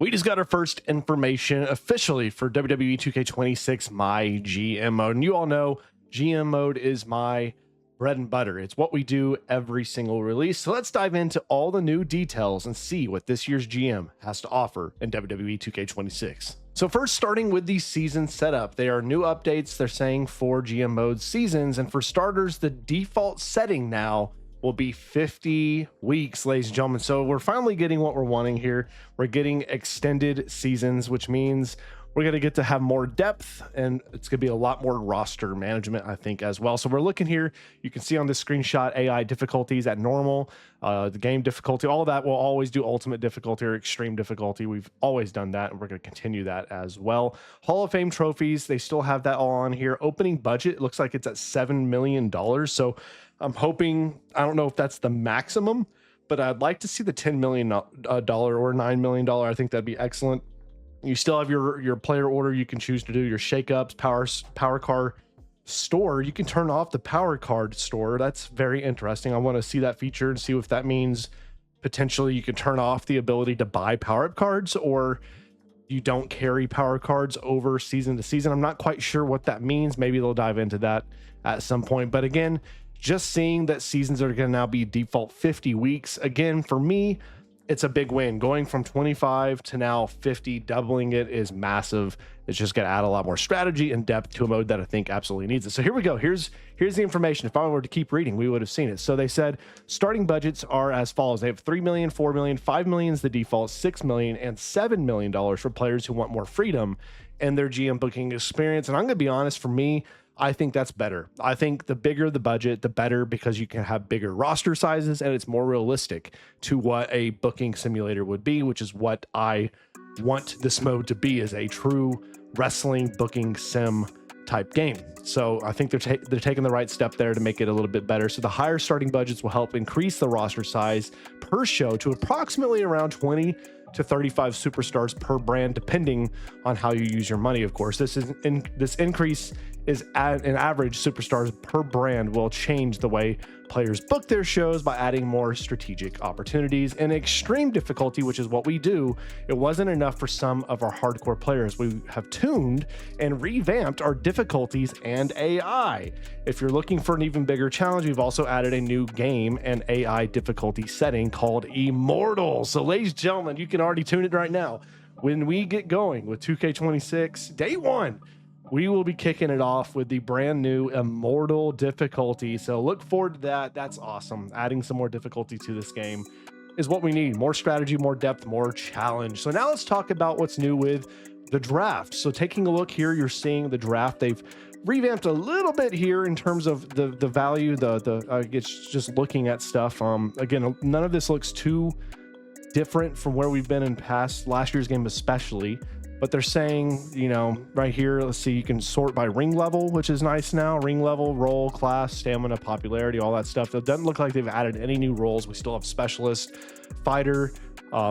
We just got our first information officially for WWE 2K26 MyGM mode. And you all know GM mode is my bread and butter. It's what we do every single release. So let's dive into all the new details and see what this year's GM has to offer in WWE 2K26. So first, starting with the season setup, there are new updates they're saying for GM mode seasons. And for starters, the default setting now will be 50 weeks, ladies and gentlemen. So we're finally getting what we're wanting here. We're getting extended seasons, which means we're going to get to have more depth, and it's going to be a lot more roster management, I think, as well. So we're looking here. You can see on this screenshot AI difficulties at normal, the game difficulty, all of that. We'll always do ultimate difficulty or extreme difficulty. We've always done that, and we're going to continue that as well. Hall of Fame trophies, they still have that all on here. Opening budget, it looks like it's at $7 million. So I'm hoping, I don't know if that's the maximum, but I'd like to see the $10 million or $9 million. I think that'd be excellent. You still have your player order. You can choose to do your shakeups, power card store. You can turn off the power card store. That's very interesting. I want to see that feature and see if that means potentially you can turn off the ability to buy power-up cards, or you don't carry power cards over season to season. I'm not quite sure what that means. Maybe they'll dive into that at some point. But again, just seeing that seasons are going to now be default 50 weeks. Again, for me, it's a big win. Going from 25 to now 50, doubling it is massive. It's just going to add a lot more strategy and depth to a mode that I think absolutely needs it. So here we go. Here's the information. If I were to keep reading, we would have seen it. So they said starting budgets are as follows. They have $3 million, $4 million, $5 million is the default, $6 million, and $7 million for players who want more freedom in their GM booking experience. And I'm going to be honest, for me, I think that's better. I think the bigger the budget, the better, because you can have bigger roster sizes and it's more realistic to what a booking simulator would be, which is what I want this mode to be, is a true wrestling booking sim type game. So I think they're taking the right step there to make it a little bit better. So the higher starting budgets will help increase the roster size per show to approximately around 20 to 35 superstars per brand, depending on how you use your money. Of course, this increase is at an average superstars per brand will change the way players book their shows by adding more strategic opportunities. In extreme difficulty, which is what we do, it wasn't enough for some of our hardcore players. We have tuned and revamped our difficulties and AI. If you're looking for an even bigger challenge, we've also added a new game and AI difficulty setting called Immortal. So ladies and gentlemen, you can already tune it right now. When we get going with 2K26 day one, we will be kicking it off with the brand new Immortal difficulty. So look forward to that. That's awesome. Adding some more difficulty to this game is what we need. More strategy, more depth, more challenge. So now let's talk about what's new with the draft. So taking a look here, you're seeing the draft. They've revamped a little bit here in terms of the value, it's just looking at stuff. Again, none of this looks too different from where we've been in past, last year's game especially. But they're saying, you know, right here, let's see, you can sort by ring level, which is nice now. Ring level, role, class, stamina, popularity, all that stuff. It doesn't look like they've added any new roles. We still have specialist, fighter,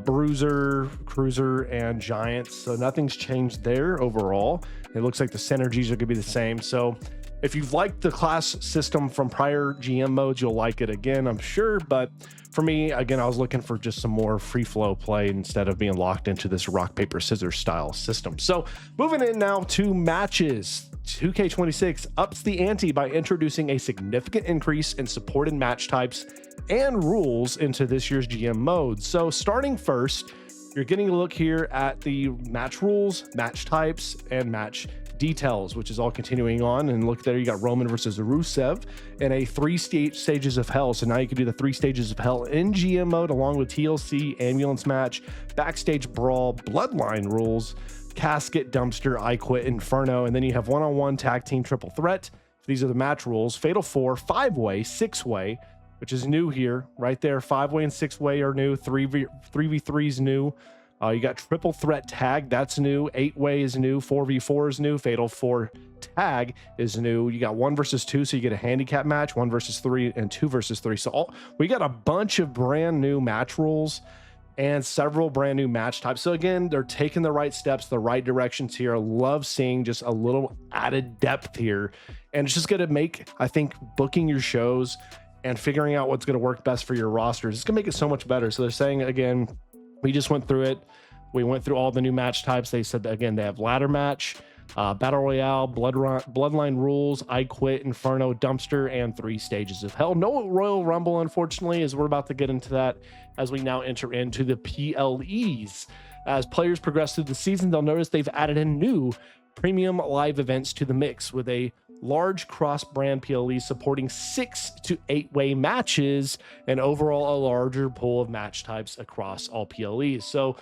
bruiser, cruiser, and giant. So nothing's changed there overall. It looks like the synergies are going to be the same. So if you've liked the class system from prior GM modes, you'll like it again, I'm sure. But for me, again, I was looking for just some more free flow play instead of being locked into this rock, paper, scissors style system. So moving in now to matches. 2K26 ups the ante by introducing a significant increase in supported match types and rules into this year's GM mode. So starting first, you're getting a look here at the match rules, match types, and match details, which is all continuing on. And look there, you got Roman versus Rusev in a 3 stages of hell. So now you can do the 3 stages of hell in GM mode, along with TLC, ambulance match, backstage brawl, bloodline rules, casket, dumpster, I Quit, Inferno. And then you have one-on-one tag team triple threat. These are the match rules. Fatal 4, 5-way, 6-way, which is new here, right there. 5-way and 6-way are new. 3v3 is new. You got triple threat tag, that's new. 8-way is new. 4v4 is new. Fatal 4 tag is new. You got 1 versus 2, so you get a handicap match. 1 versus 3 and 2 versus 3. So we got a bunch of brand new match rules and several brand new match types. So again, they're taking the right steps, the right directions here. I love seeing just a little added depth here, and it's just going to make, I think, booking your shows and figuring out what's going to work best for your rosters, it's going to make it so much better. So they're saying, again, we just went through it We went through all the new match types. They said that, again, they have ladder match, battle royale, bloodline rules, I Quit, Inferno, Dumpster, and 3 stages of hell. No Royal Rumble, unfortunately, as we're about to get into that as we now enter into the PLEs. As players progress through the season, they'll notice they've added in new premium live events to the mix with a large cross-brand PLE supporting 6 to 8-way matches and overall a larger pool of match types across all PLEs. So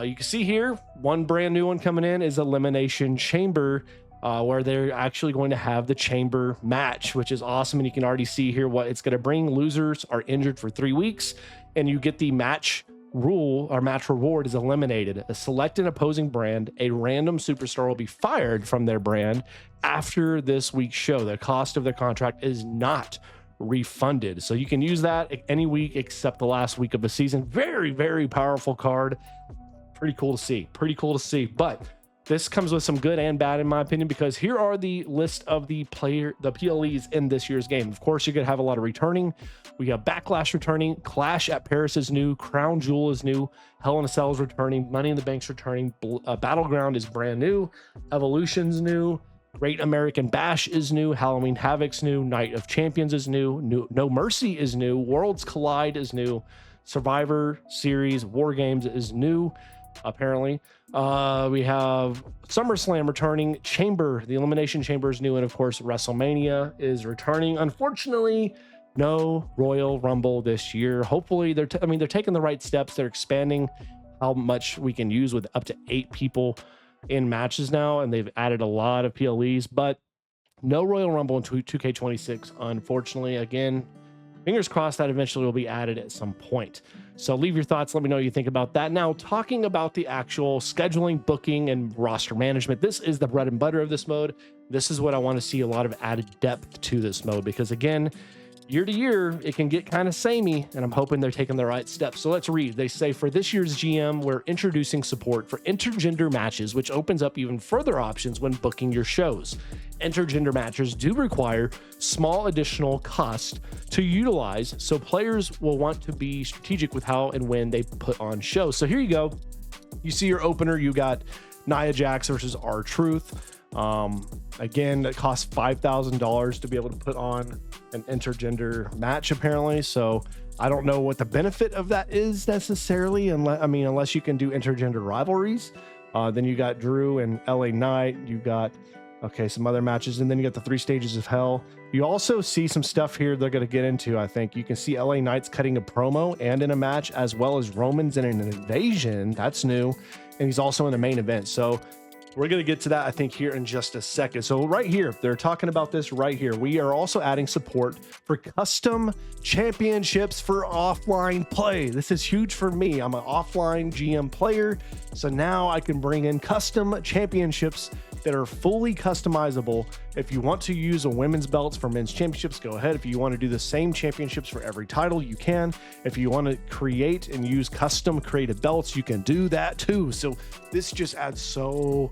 you can see here, one brand new one coming in is Elimination Chamber, where they're actually going to have the chamber match, which is awesome. And you can already see here what it's going to bring. Losers are injured for 3 weeks, and you get the match rule or match reward is eliminated. Select an opposing brand. A random superstar will be fired from their brand after this week's show. The cost of their contract is not refunded. So you can use that any week except the last week of the season. Very, very powerful card. Pretty cool to see. Pretty cool to see. But this comes with some good and bad, in my opinion, because here are the list of the PLEs in this year's game. Of course, you're going to have a lot of returning. We have Backlash returning, Clash at Paris is new, Crown Jewel is new, Hell in a Cell is returning, Money in the Bank's returning, Battleground is brand new, Evolution's new, Great American Bash is new, Halloween Havoc's new, Night of Champions is new, No Mercy is new, Worlds Collide is new, Survivor Series War Games is new, apparently. We have SummerSlam returning, Chamber, the Elimination Chamber is new, and of course WrestleMania is returning. Unfortunately, no Royal Rumble this year. Hopefully they're taking the right steps. They're expanding how much we can use with up to 8 people in matches now, and they've added a lot of PLEs, but no Royal Rumble in 2K26, unfortunately. Again, fingers crossed that eventually will be added at some point. So leave your thoughts. Let me know what you think about that. Now, talking about the actual scheduling, booking, and roster management, this is the bread and butter of this mode. This is what I want to see, a lot of added depth to this mode, because again, year to year, it can get kind of samey, and I'm hoping they're taking the right steps. So let's read. They say, for this year's GM, we're introducing support for intergender matches, which opens up even further options when booking your shows. Intergender matches do require small additional cost to utilize, so players will want to be strategic with how and when they put on shows. So here you go. You see your opener. You got Nia Jax versus R-Truth. Again, it costs $5,000 to be able to put on an intergender match, apparently. So I don't know what the benefit of that is necessarily, unless you can do intergender rivalries. Then you got Drew and LA Knight. You got some other matches, and then you got the 3 stages of hell. You also see some stuff here they're going to get into. I think you can see LA Knight's cutting a promo and in a match, as well as Roman's in an invasion. That's new, and he's also in the main event. So we're going to get to that, I think, here in just a second. So right here, they're talking about this right here. We are also adding support for custom championships for offline play. This is huge for me. I'm an offline GM player, so now I can bring in custom championships that are fully customizable. If you want to use a women's belts for men's championships, go ahead. If you want to do the same championships for every title, you can. If you want to create and use custom created belts, you can do that too. So this just adds so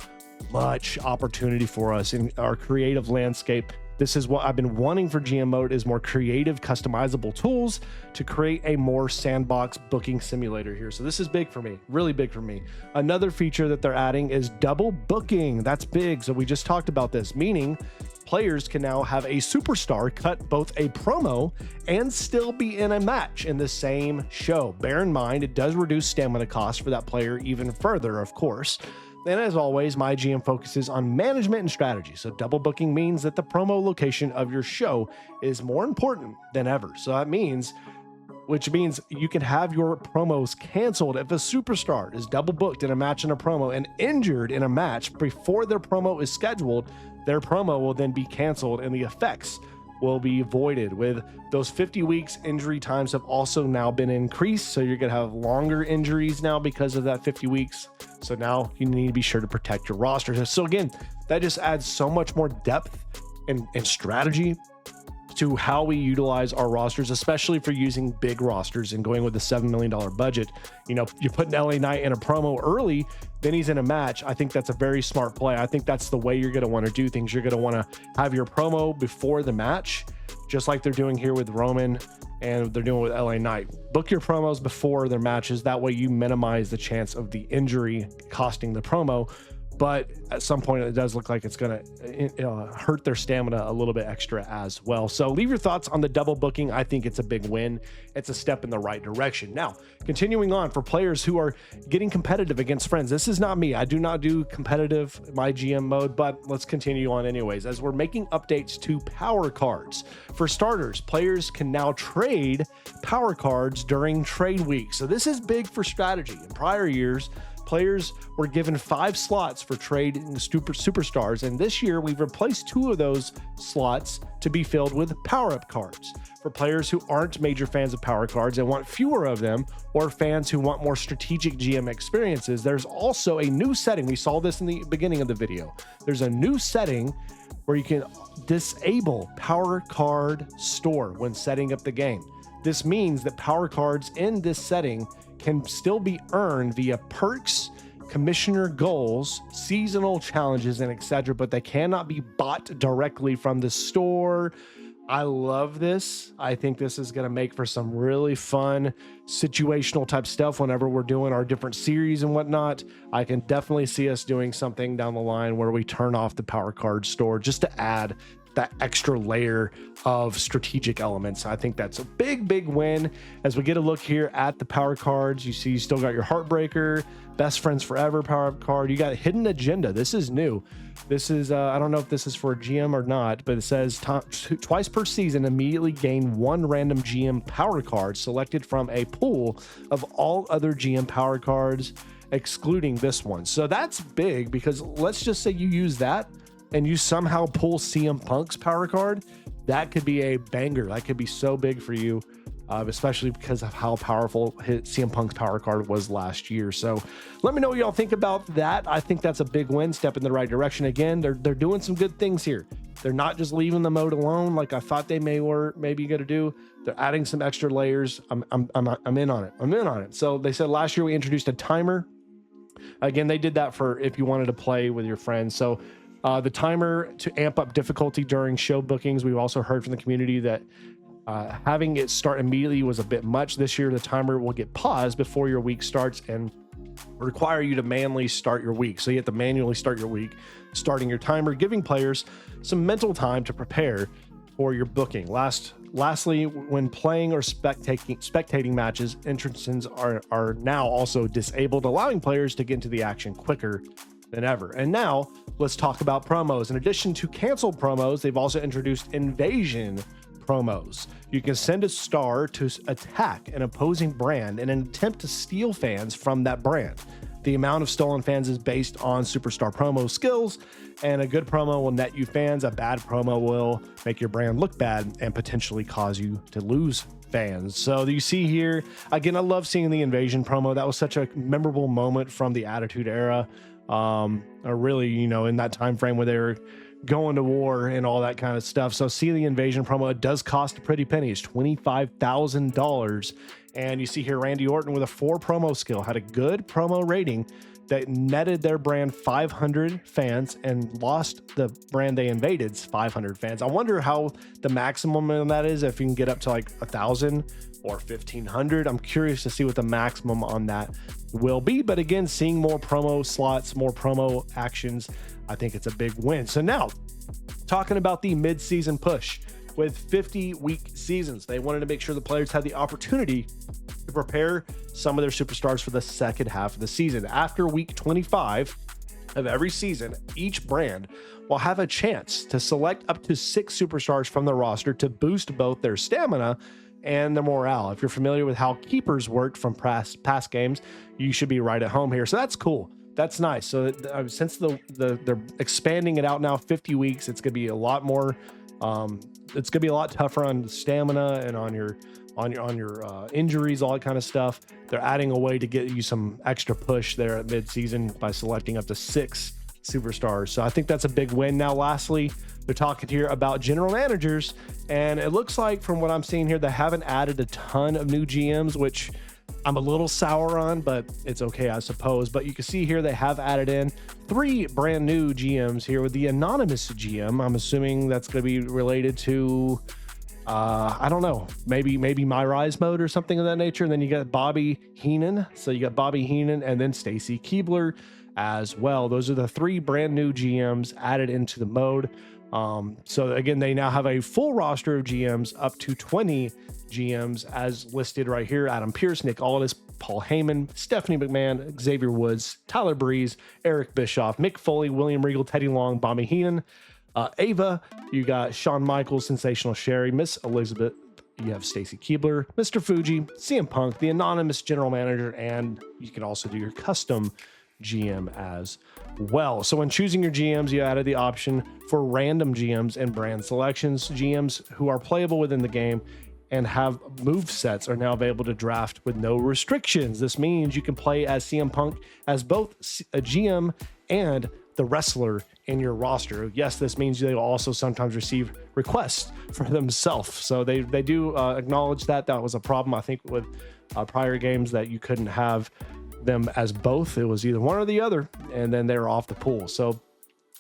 much opportunity for us in our creative landscape. This is what I've been wanting for GM mode, is more creative, customizable tools to create a more sandbox booking simulator here. So this is big for me, really big for me. Another feature that they're adding is double booking. That's big. So we just talked about this, meaning players can now have a superstar cut both a promo and still be in a match in the same show. Bear in mind, it does reduce stamina costs for that player even further, of course. And as always, MyGM focuses on management and strategy. So double booking means that the promo location of your show is more important than ever. So that means, which means you can have your promos canceled if a superstar is double booked in a match and a promo and injured in a match before their promo is scheduled. Their promo will then be canceled and the effects will be voided. With those 50 weeks, injury times have also now been increased. So you're going to have longer injuries now because of that 50 weeks. So now you need to be sure to protect your roster. So again, that just adds so much more depth and strategy to how we utilize our rosters, especially for using big rosters and going with a $7 million budget. You know, you're putting LA Knight in a promo early, then he's in a match. I think that's a very smart play. I think that's the way you're going to want to do things. You're going to want to have your promo before the match, just like they're doing here with Roman and they're doing with LA Knight. Book your promos before their matches. That way you minimize the chance of the injury costing the promo. But at some point it does look like it's going to hurt their stamina a little bit extra as well. So leave your thoughts on the double booking. I think it's a big win. It's a step in the right direction. Now, continuing on, for players who are getting competitive against friends, this is not me. I do not do competitive MyGM mode, but let's continue on anyways, as we're making updates to power cards. For starters, players can now trade power cards during trade week. So this is big for strategy. In prior years, players were given 5 slots for trading superstars, and this year we've replaced 2 of those slots to be filled with power-up cards. For players who aren't major fans of power cards and want fewer of them, or fans who want more strategic GM experiences, there's also a new setting. We saw this in the beginning of the video. There's a new setting where you can disable power card store when setting up the game. This means that power cards in this setting can still be earned via perks, commissioner goals, seasonal challenges, and etc., but they cannot be bought directly from the store. I love this. I think this is going to make for some really fun situational type stuff whenever we're doing our different series and whatnot. I can definitely see us doing something down the line where we turn off the power card store just to add that extra layer of strategic elements. I think that's a big win. As we get a look here at the power cards, you see you still got your Heartbreaker, Best Friends Forever power card. You got Hidden Agenda. This is new. This is I don't know if this is for a GM or not, but it says twice per season immediately gain 1 random GM power card selected from a pool of all other GM power cards, excluding this one. So that's big, because let's just say you use that and you somehow pull CM Punk's power card. That could be a banger. That could be so big for you, especially because of how powerful CM Punk's power card was last year. So let me know what y'all think about that. I think that's a big win, step in the right direction. Again, they're doing some good things here. They're not just leaving the mode alone like I thought they maybe going to do. They're adding some extra layers. I'm in on it. I'm in on it. So they said last year we introduced a timer. Again, they did that for if you wanted to play with your friends. So the timer to amp up difficulty during show bookings. We've also heard from the community that having it start immediately was a bit much. This year, the timer will get paused before your week starts and require you to manually start your week. So you have to manually start your week, starting your timer, giving players some mental time to prepare for your booking. Lastly, when playing or spectating matches, entrances are now also disabled, allowing players to get into the action quicker than ever. And now let's talk about promos. In addition to canceled promos, they've also introduced invasion promos. You can send a star to attack an opposing brand in an attempt to steal fans from that brand. The amount of stolen fans is based on superstar promo skills, and a good promo will net you fans. A bad promo will make your brand look bad and potentially cause you to lose fans. So you see here, again, I love seeing the invasion promo. That was such a memorable moment from the Attitude Era. Or really, in that time frame where they were going to war and all that kind of stuff. So see the invasion promo. It does cost a pretty penny. It's $25,000. And you see here Randy Orton with a 4 promo skill had a good promo rating that netted their brand 500 fans and lost the brand they invaded 500 fans. I wonder how the maximum on that is, if you can get up to like 1,000 or 1,500. I'm curious to see what the maximum on that will be. But again, seeing more promo slots, more promo actions, I think it's a big win. So now, talking about the mid-season push. With 50-week seasons, they wanted to make sure the players had the opportunity to prepare some of their superstars for the second half of the season. After week 25 of every season, each brand will have a chance to select up to 6 superstars from the roster to boost both their stamina and their morale. If you're familiar with how keepers worked from past games, you should be right at home here. So that's cool. That's nice. So since they're expanding it out now 50 weeks, it's going to be a lot more. It's gonna be a lot tougher on the stamina and on your injuries, all that kind of stuff. They're adding a way to get you some extra push there at mid-season by selecting up to 6 superstars. So I think that's a big win. Now, lastly, they're talking here about general managers, and it looks like from what I'm seeing here, they haven't added a ton of new GMs, which I'm a little sour on, but it's okay, I suppose. But you can see here they have added in 3 brand new GMs here with the anonymous GM. I'm assuming that's going to be related to I don't know, maybe My Rise mode or something of that nature. And then you got Bobby Heenan. So you got Bobby Heenan and then Stacy Keibler as well. Those are the 3 brand new GMs added into the mode. So again, they now have a full roster of GMs, up to 20 GMs as listed right here. Adam Pearce, Nick Aldis, Paul Heyman, Stephanie McMahon, Xavier Woods, Tyler Breeze, Eric Bischoff, Mick Foley, William Regal, Teddy Long, Bobby Heenan, Ava, you got Shawn Michaels, Sensational Sherry, Miss Elizabeth, you have Stacy Keibler, Mr. Fuji, CM Punk, the anonymous general manager, and you can also do your custom GM as well. So when choosing your GMs, you added the option for random GMs and brand selections. GMs who are playable within the game and have move sets are now available to draft with no restrictions. This means you can play as CM Punk as both a GM and the wrestler in your roster. Yes, this means they will also sometimes receive requests for themselves. So they do acknowledge that was a problem, I think, with prior games, that you couldn't have them as both. It was either one or the other, and then they were off the pool. So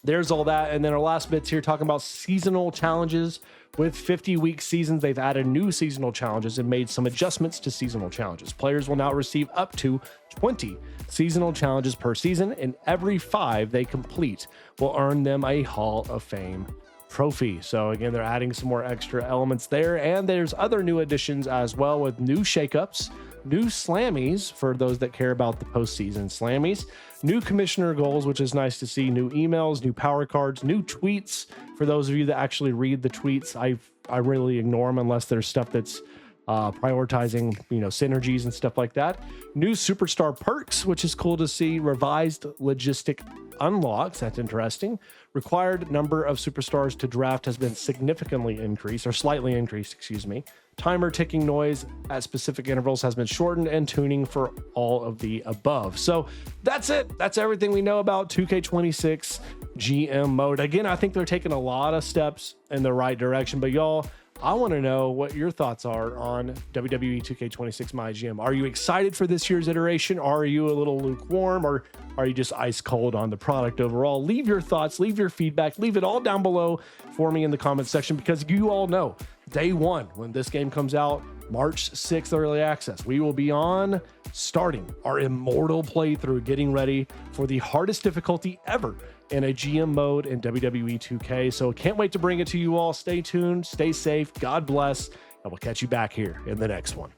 there's all that. And then our last bits here talking about seasonal challenges. With 50-week seasons, they've added new seasonal challenges and made some adjustments to seasonal challenges. Players will now receive up to 20 seasonal challenges per season, and every 5 they complete will earn them a Hall of Fame trophy. So again, they're adding some more extra elements there, and there's other new additions as well, with new shakeups, new slammies for those that care about the postseason slammies, new commissioner goals, which is nice to see, new emails, new power cards, new tweets. For those of you that actually read the tweets, I really ignore them unless there's stuff that's prioritizing, synergies and stuff like that. New superstar perks, which is cool to see. Revised logistic unlocks, that's interesting. Required number of superstars to draft has been significantly increased, or slightly increased, excuse me. Timer ticking noise at specific intervals has been shortened, and tuning for all of the above. So that's it. That's everything we know about 2K26 GM mode. Again, I think they're taking a lot of steps in the right direction, but y'all, I want to know what your thoughts are on WWE 2K26 MyGM. Are you excited for this year's iteration? Are you a little lukewarm, or are you just ice cold on the product overall? Leave your thoughts, leave your feedback, leave it all down below for me in the comment section, because you all know day 1, when this game comes out, March 6th early access, we will be on starting our immortal playthrough, getting ready for the hardest difficulty ever in a GM mode in WWE 2K. So can't wait to bring it to you all. Stay tuned, stay safe, God bless, and we'll catch you back here in the next one.